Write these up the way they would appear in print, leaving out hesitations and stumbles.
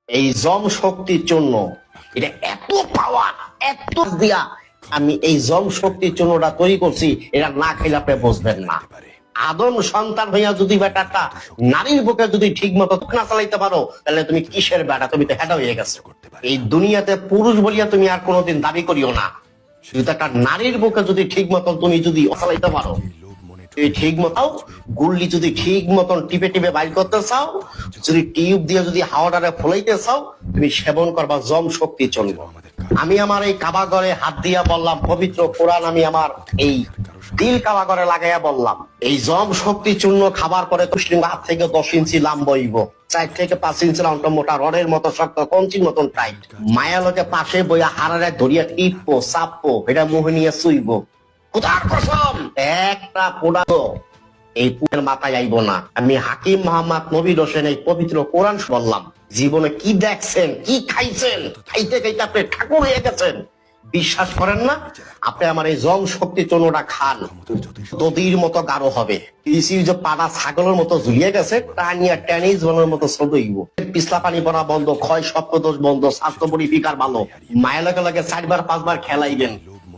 এই জম শক্তির জন্য এটা এত পাওয়া এত দিয়া আমি এই জম শক্তির জন্যটা তৈরি করছি, এটা না খেলে আপনি বুঝবেন না। আদম সন্তান হইয়া যদি বেটাটা নারীর বুকে যদি ঠিক মতো না চালাইতে পারো, তাহলে তুমি কিসের বেটা? তুমি তো হেঁটা হয়ে গেছো। এই দুনিয়াতে পুরুষ বলিয়া তুমি আর কোনোদিন দাবি করিও না। শুধু একটা নারীর বুকে যদি ঠিক মতন তুমি যদি চালাইতে পারো, ঠিক মতো গুল্লি যদি ঠিক মতন টিপে টিপে বাইর করতে চাও, যদি টিউব দিয়ে যদি হাওয়াটারে ফলাইতে চাও, তুমি সেবন করবা জম শক্তি চলব। আমি আমার এই কাবাগরে হাত দিয়া বললাম, পবিত্র কোরআন আমি আমার এই দিল কাবাগরে লাগাইয়া বললাম, এই জম শক্তি চূর্ণ খাবার পরে মুসলিম হাত থেকে 10 ইঞ্চি লাম্বইব, 4 থেকে 5 ইঞ্চি লাম্বা মোটা রডের মতো শক্ত, কঞ্চির মতন টাইট। মায়া লোকে পাশে বইয়া হারারে ধরিয়া টিপবো চাপবো, এটা মুহে নিয়ে চুইব। খোদার কসম একটা পোড়া এই পুরের মাথায় আইব না। আমি হাকিম মোহাম্মদ নবীর হোসেন এই পবিত্র কোরআন বললাম। জীবনে কি দেখছেন, কি খাইছেন, খাইতে খাইতে আপনি ঠাকুর হয়ে গেছেন। বিশ্বাস করেন না? আপনি আমার এই জম শক্তি চূর্ণটা খান, দদির মতো গাঢ় হবে। যে পাড়া ছাগলের মতো ঝুলিয়ে গেছে, টানিয়া টেনিস বলের মতো সদইব। পিছলা পানি পড়া বন্ধ, ক্ষয় সপ্তদোষ বন্ধ, স্বাস্থ্য পরিফিকার ভালো। মায়ের লগে লগে 4বার 5বার খেলাইবেন,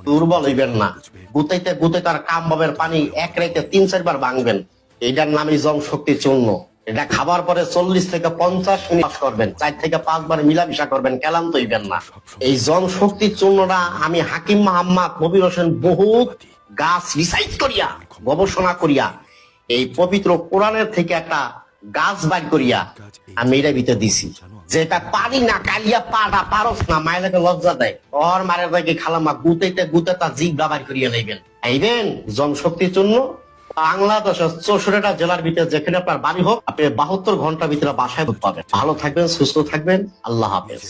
দুর্বল হইবেন না। গুতাইতে গুতাইতে আর কাম বাবের পানি এক রাইতে 3-4 বার ভাঙবেন। এটার নামই জম শক্তি চূর্ণ। এটা খাবার পরে 40 থেকে 50 মিনিট করবেন, 4 থেকে 5 বার মিলামিশা করবেন, ক্লান্ত হইবেন না। এই জম শক্তি চূর্ণটা আমি হাকিম মোহাম্মদ নবীর হোসেন বহুত গাছ রিসার্চ করিয়া গবেষণা করিয়া এই পবিত্র কোরআনের থেকে একটা গাছ বাইর করিয়া আমি এটা ভিতরে দিছি। যেটা পারি না কালিয়া পাটা পারস না, মায়ের লজ্জা দেয়। ওর মায়ের ভাইকে খালামা গুতাইতে গুতাইতে জিভ ব্যবহার করিয়া নেবেন। আইবেন জম শক্তির জন্য বাংলাদেশের 64টা জেলার ভিতরে যেখানে আপনার বাড়ি হোক, আপনি 72 ঘন্টার ভিতরে বাসায় পাবেন। ভালো থাকবেন, সুস্থ থাকবেন, আল্লাহ হাফেজ।